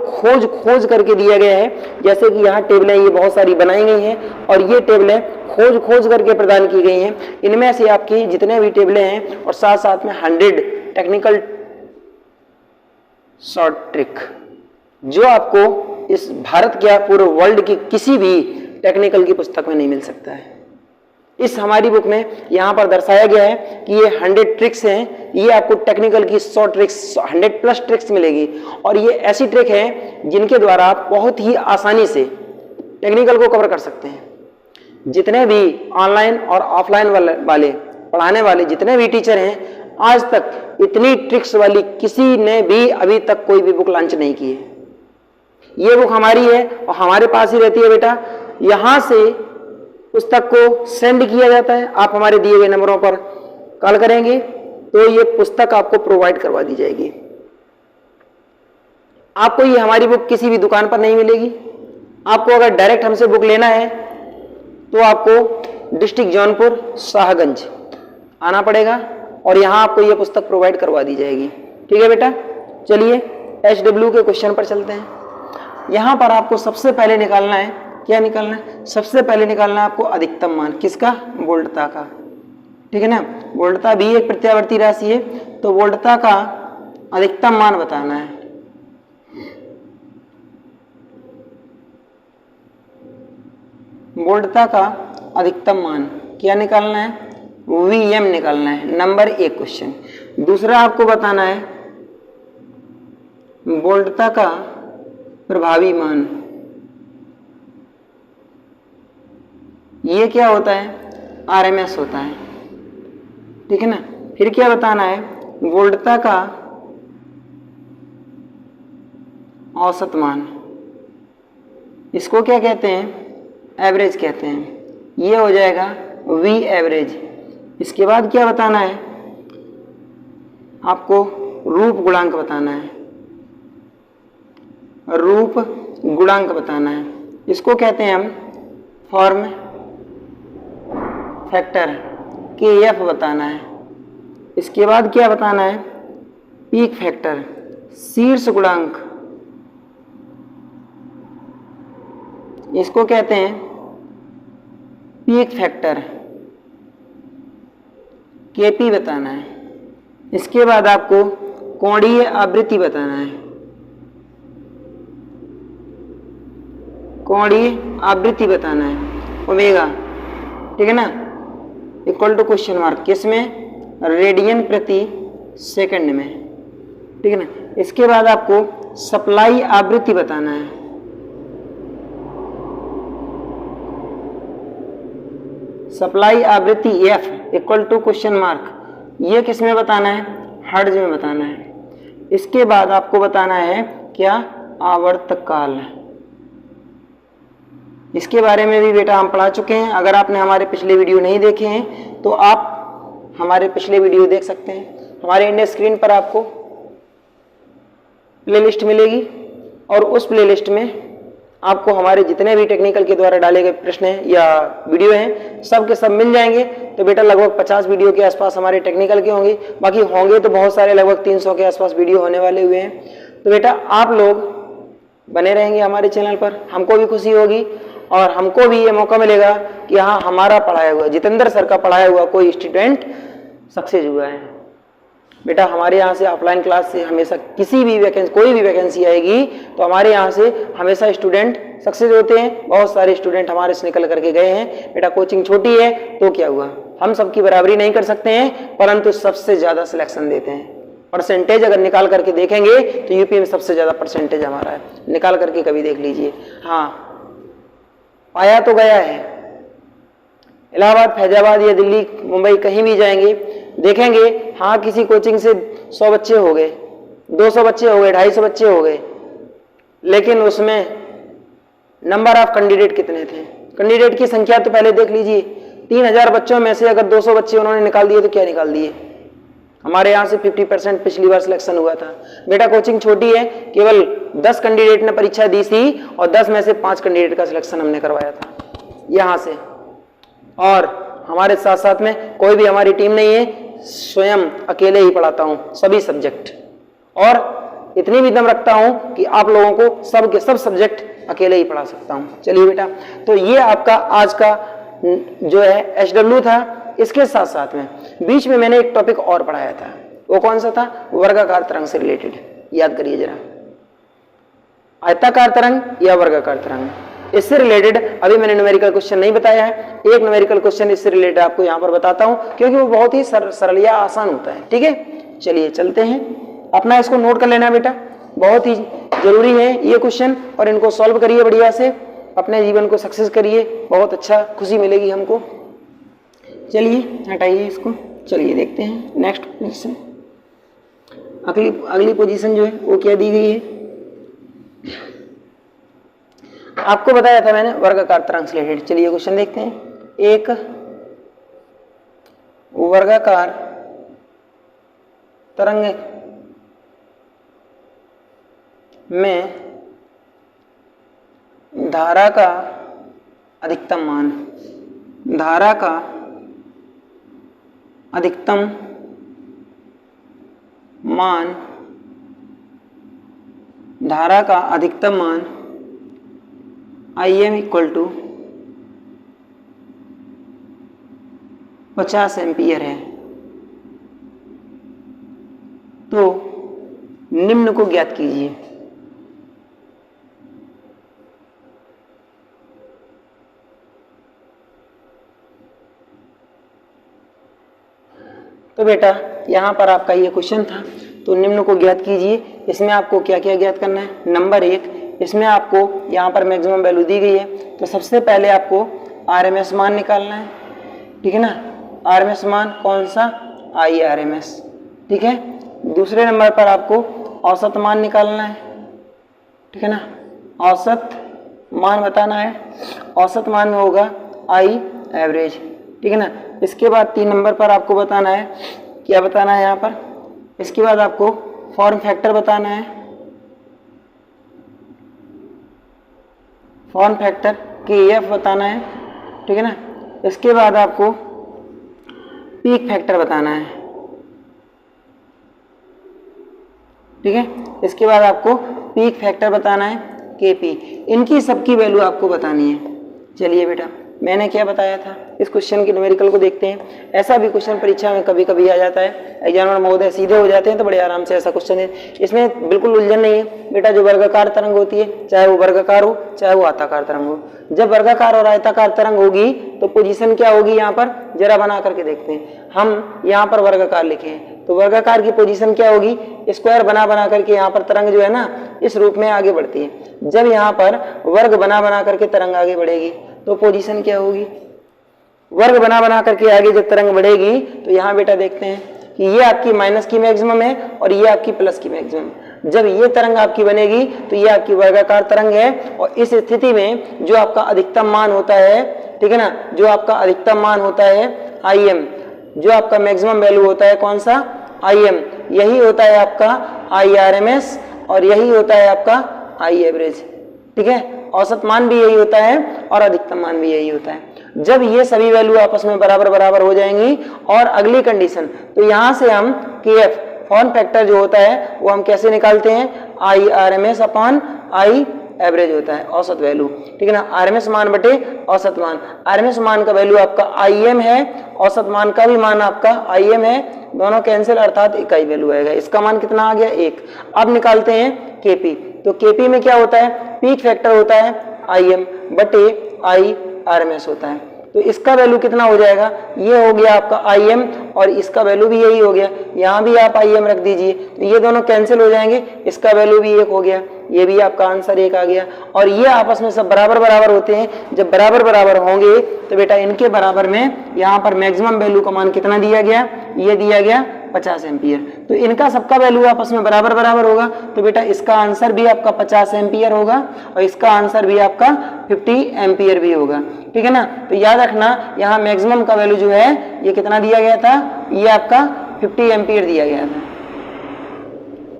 Speaker 1: खोज करके दिया गया है। जैसे कि यहाँ टेबलें ये बहुत सारी बनाई गई हैं, और ये टेबलें खोज करके प्रदान की गई हैं। इनमें से आपकी जितने भी टेबलें हैं, और साथ साथ में 100 टेक्निकल शॉर्ट ट्रिक, जो आपको इस भारत क्या पूरे वर्ल्ड की किसी भी टेक्निकल की पुस्तक में नहीं मिल सकता है। इस हमारी बुक में यहाँ पर दर्शाया गया है कि ये 100 ट्रिक्स हैं। ये आपको टेक्निकल की 100 ट्रिक्स, 100+ ट्रिक्स मिलेगी। और ये ऐसी ट्रिक है जिनके द्वारा आप बहुत ही आसानी से टेक्निकल को कवर कर सकते हैं। जितने भी ऑनलाइन और ऑफलाइन वाले पढ़ाने वाले जितने भी टीचर हैं, आज तक इतनी ट्रिक्स वाली किसी ने भी अभी तक कोई भी बुक लॉन्च नहीं की है। ये बुक हमारी है और हमारे पास ही रहती है बेटा। यहां से पुस्तक को सेंड किया जाता है, आप हमारे दिए गए नंबरों पर कॉल करेंगे तो ये पुस्तक आपको प्रोवाइड करवा दी जाएगी। आपको ये हमारी बुक किसी भी दुकान पर नहीं मिलेगी। आपको अगर डायरेक्ट हमसे बुक लेना है तो आपको डिस्ट्रिक्ट जौनपुर शाहगंज आना पड़ेगा और यहाँ आपको ये पुस्तक प्रोवाइड करवा दी जाएगी। ठीक है बेटा, चलिए HW के क्वेश्चन पर चलते हैं। यहाँ पर आपको सबसे पहले निकालना है, क्या निकालना है? सबसे पहले निकालना है आपको अधिकतम मान, किसका? वोल्टता का। ठीक है ना, वोल्टता भी एक प्रत्यावर्ती राशि है, तो वोल्टता का अधिकतम मान बताना है। वोल्टता का अधिकतम मान क्या निकालना है? Vm निकालना है, नंबर 1 क्वेश्चन। दूसरा आपको बताना है वोल्टता का प्रभावी मान, ये क्या होता है? RMS होता है। ठीक है ना, फिर क्या बताना है? वोल्टता का औसत मान, इसको क्या कहते हैं? एवरेज कहते हैं, ये हो जाएगा V एवरेज। इसके बाद क्या बताना है आपको? रूप गुणांक बताना है, रूप गुणांक बताना है, इसको कहते हैं हम फॉर्म फैक्टर KF बताना है। इसके बाद क्या बताना है? पीक फैक्टर, शीर्ष गुणांक, इसको कहते हैं पीक फैक्टर KP बताना है। इसके बाद आपको कोणीय आवृत्ति बताना है, कोणीय आवृत्ति बताना है, ओमेगा। ठीक है ना, इक्वल टू क्वेश्चन मार्क, किसमें? रेडियन प्रति सेकंड में। ठीक है ना, इसके बाद आपको सप्लाई आवृत्ति बताना है, सप्लाई आवृत्ति F equal to question mark, ये किस में बताना है? हर्ट्ज में बताना है। इसके बाद आपको बताना है क्या? आवर्तक काल। इसके बारे में भी बेटा हम पढ़ा चुके हैं, अगर आपने हमारे पिछले वीडियो नहीं देखे हैं तो आप हमारे पिछले वीडियो देख सकते हैं। हमारे इंडिया स्क्रीन पर आपको प्लेलिस्ट मिलेगी और उस प्लेलिस्ट में आपको हमारे जितने भी टेक्निकल के द्वारा डाले गए प्रश्न हैं या वीडियो हैं सब के सब मिल जाएंगे। तो बेटा लगभग 50 वीडियो के आसपास हमारे टेक्निकल के होंगे, बाकी होंगे तो बहुत सारे, लगभग 300 के आसपास वीडियो होने वाले हुए हैं। तो बेटा आप लोग बने रहेंगे हमारे चैनल पर, हमको भी खुशी होगी और हमको भी ये मौका मिलेगा कि हाँ हमारा पढ़ाया हुआ, जितेंद्र सर का पढ़ाया हुआ कोई स्टूडेंट सक्सेस हुआ है। बेटा हमारे यहाँ से ऑफलाइन क्लास से हमेशा किसी भी वैकेंसी, कोई भी वैकेंसी आएगी तो हमारे यहाँ से हमेशा स्टूडेंट सक्सेस होते हैं। बहुत सारे स्टूडेंट हमारे से निकल करके गए हैं। बेटा कोचिंग छोटी है तो क्या हुआ, हम सबकी बराबरी नहीं कर सकते हैं, परंतु सबसे ज़्यादा सिलेक्शन देते हैं। परसेंटेज अगर निकाल करके देखेंगे तो यूपी में सबसे ज़्यादा परसेंटेज हमारा है, निकाल करके कभी देख लीजिए। हाँ पाया तो गया है, इलाहाबाद, फैजाबाद या दिल्ली, मुंबई कहीं भी जाएंगे देखेंगे, हाँ किसी कोचिंग से 100 बच्चे हो गए, 200 बच्चे हो गए, 250 बच्चे हो गए, लेकिन उसमें नंबर ऑफ कैंडिडेट कितने थे? कैंडिडेट की संख्या तो पहले देख लीजिए, 3000 बच्चों में से अगर 200 बच्चे उन्होंने निकाल दिए तो क्या निकाल दिए? हमारे यहाँ से 50% पिछली बार सिलेक्शन हुआ था। बेटा कोचिंग छोटी है, केवल 10 कैंडिडेट ने परीक्षा दी थी और 10 में से 5 कैंडिडेट का सिलेक्शन हमने करवाया था यहाँ से। और हमारे साथ साथ में कोई भी हमारी टीम नहीं है, स्वयं अकेले ही पढ़ाता हूँ सभी सब्जेक्ट, और इतनी भी दम रखता हूँ कि आप लोगों को सब के सब सब्जेक्ट अकेले ही पढ़ा सकता हूँ। चलिए बेटा, तो ये आपका आज का जो है HW था। इसके साथ साथ में बीच में मैंने एक टॉपिक और पढ़ाया था, वो कौन सा था? वर्गाकार तरंग से रिलेटेड। याद करिए जरा, आयताकार तरंग या वर्गाकार तरंग, इससे रिलेटेड अभी मैंने न्यूमेरिकल क्वेश्चन नहीं बताया है। एक न्यूमेरिकल क्वेश्चन इससे रिलेटेड आपको यहाँ पर बताता हूँ, क्योंकि वो बहुत ही सरल या आसान होता है। ठीक है, चलिए चलते हैं, अपना इसको नोट कर लेना बेटा, बहुत ही जरूरी है ये क्वेश्चन, और इनको सॉल्व करिए बढ़िया से, अपने जीवन को सक्सेस करिए, बहुत अच्छा खुशी मिलेगी हमको। चलिए हटाइए इसको, चलिए देखते हैं नेक्स्ट पोजीशन। अगली पोजीशन जो है वो क्या दी गई है? आपको बताया था मैंने वर्गाकार तरंग से रिलेटेड। चलिए क्वेश्चन देखते हैं। एक वर्गाकार तरंग में धारा का अधिकतम मान, धारा का अधिकतम मान IM इक्वल टू 50 एम्पियर है, तो निम्न को ज्ञात कीजिए। तो बेटा यहाँ पर आपका ये क्वेश्चन था, तो निम्न को ज्ञात कीजिए। इसमें आपको क्या क्या ज्ञात करना है? नंबर 1, इसमें आपको यहाँ पर मैक्सिमम वैल्यू दी गई है, तो सबसे पहले आपको RMS मान निकालना है, ठीक है ना। RMS मान कौन सा? IRMS, ठीक है। दूसरे नंबर पर आपको औसत मान निकालना है, ठीक है ना। औसत मान बताना है, औसत मान में होगा I एवरेज, ठीक है ना। इसके बाद 3 नंबर पर आपको बताना है, क्या बताना है यहाँ पर? इसके बाद आपको फॉर्म फैक्टर बताना है, फॉर्म फैक्टर KF बताना है, ठीक है ना। इसके बाद आपको पीक फैक्टर बताना है, ठीक है। इसके बाद आपको पीक फैक्टर बताना है KP, इनकी सबकी वैल्यू आपको बतानी है। चलिए बेटा, मैंने क्या बताया था, इस क्वेश्चन के न्यूमेरिकल को देखते हैं। ऐसा भी क्वेश्चन परीक्षा में कभी कभी आ जाता है, एग्जामिनर महोदय सीधे हो जाते हैं तो बड़े आराम से ऐसा क्वेश्चन है। इसमें बिल्कुल उलझन नहीं है बेटा। जो वर्गाकार तरंग होती है, चाहे वो वर्गाकार हो चाहे वो आयताकार तरंग हो, जब वर्गाकार और आयताकार तरंग होगी तो पोजीशन क्या होगी यहाँ पर, जरा बना करके देखते हैं। हम यहाँ पर वर्गाकार लिखे हैं, तो वर्गाकार की पोजीशन क्या होगी? स्क्वायर बना करके यहाँ पर तरंग जो है ना इस रूप में आगे बढ़ती है। जब यहाँ पर वर्ग बना करके तरंग आगे बढ़ेगी तो पोजीशन क्या होगी? वर्ग बना करके आगे जब तरंग बढ़ेगी तो यहाँ बेटा देखते हैं कि ये आपकी माइनस की मैक्सिमम है और ये आपकी प्लस की मैक्सिमम। जब ये तरंग आपकी बनेगी तो ये आपकी वर्गाकार तरंग है, और इस स्थिति में जो आपका अधिकतम मान होता है, ठीक है ना, जो आपका अधिकतम मान होता है IM, जो आपका मैक्सिमम वैल्यू होता है कौन सा? IM, यही होता है आपका IRMS और यही होता है आपका I एवरेज, ठीक है। औसत मान भी यही होता है और अधिकतम मान भी यही होता है। जब ये सभी वैल्यू आपस में बराबर हो जाएंगी, और अगली कंडीशन, तो यहां से हम KF फॉर्म फैक्टर जो होता है वो हम कैसे निकालते हैं? IRMS अपॉन I एवरेज होता है, औसत वैल्यू, ठीक है ना। RMS मान बटे औसत मान, RMS मान का वैल्यू आपका IM है, औसत मान का भी मान आपका IM है, दोनों कैंसिल, अर्थात इकाई वैल्यू आएगा। इसका मान कितना आ गया? 1। अब निकालते हैं KP, तो KP में क्या होता है? पीक फैक्टर होता है IM बटे IRMS होता है, तो इसका वैल्यू कितना हो जाएगा? ये हो गया आपका IM और इसका वैल्यू भी यही हो गया। यहाँ भी आप IM रख दीजिए तो ये दोनों कैंसिल हो जाएंगे, इसका वैल्यू भी 1 हो गया, ये भी आपका आंसर 1 आ गया। और ये आपस में सब बराबर होते हैं। जब बराबर होंगे तो बेटा इनके बराबर में यहाँ पर मैक्सिमम वैल्यू का मान कितना दिया गया? ये दिया गया 50 एम्पियर। तो इनका सबका वैल्यू आपस में बराबर होगा, तो बेटा इसका आंसर भी आपका 50 एम्पियर होगा और इसका आंसर भी आपका 50 एम्पियर भी होगा, ठीक है ना। तो याद रखना, यहाँ मैक्सिमम का वैल्यू जो है ये कितना दिया गया था? ये आपका 50 एम्पियर दिया गया था,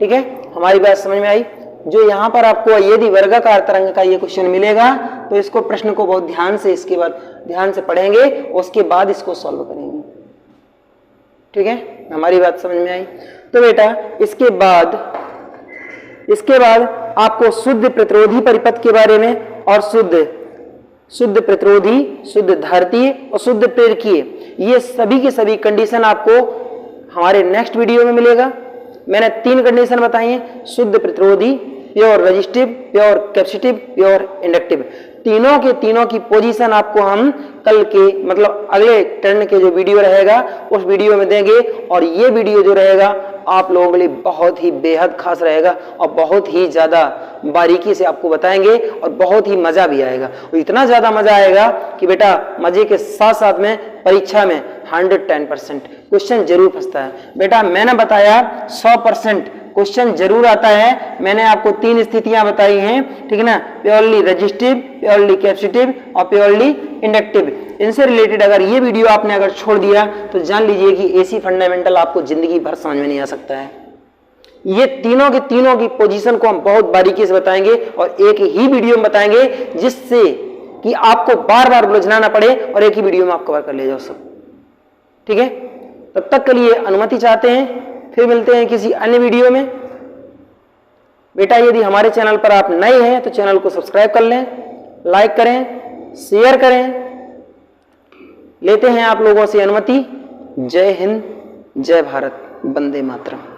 Speaker 1: ठीक है। हमारी बात समझ में आई? जो यहाँ पर आपको यदि वर्गाकार तरंग का ये क्वेश्चन मिलेगा तो इसको प्रश्न को बहुत ध्यान से, इसके बाद ध्यान से पढ़ेंगे, उसके बाद इसको सॉल्व करेंगे, ठीक है। हमारी बात समझ में आई? तो बेटा इसके बाद आपको शुद्ध प्रतिरोधी परिपथ के बारे में, और शुद्ध प्रतिरोधी, शुद्ध धारितीय और शुद्ध प्रेरकीय, ये सभी की सभी कंडीशन आपको हमारे नेक्स्ट वीडियो में मिलेगा। मैंने 3 कंडीशन बताई हैं, शुद्ध प्रतिरोधी, pure resistive, pure capacitive, pure inductive. तीनों की पोजीशन आपको हम कल के मतलब अगले टर्न के जो वीडियो रहेगा उस वीडियो में देंगे, और ये वीडियो जो रहेगा आप लोगों के लिए बहुत ही बेहद खास रहेगा और बहुत ही ज्यादा बारीकी से आपको बताएंगे और बहुत ही मजा भी आएगा। और इतना ज्यादा मजा आएगा कि बेटा मजे के साथ साथ में परीक्षा में 110% क्वेश्चन जरूर फंसता है। बेटा मैंने बताया 100% क्वेश्चन जरूर आता है। मैंने आपको 3 स्थितियां बताई हैं, ठीक है ना, प्योरली रेजिस्टिव, प्योरली कैपेसिटिव और प्योरली इंडक्टिव। इनसे रिलेटेड अगर ये वीडियो आपने अगर छोड़ दिया तो जान लीजिए कि एसी फंडामेंटल आपको जिंदगी भर समझ में नहीं आ सकता है। ये तीनों की पोजीशन को हम बहुत बारीकी से बताएंगे और एक ही वीडियो में बताएंगे, जिससे कि आपको बार बार उलझना ना पड़े और एक ही वीडियो में आप कवर कर ले जाओ सब। ठीक है, तब तक के लिए अनुमति चाहते हैं, फिर मिलते हैं किसी अन्य वीडियो में। बेटा यदि हमारे चैनल पर आप नए हैं तो चैनल को सब्सक्राइब कर लें, लाइक करें, शेयर करें। लेते हैं आप लोगों से अनुमति। जय हिंद, जय भारत, वंदे मातरम।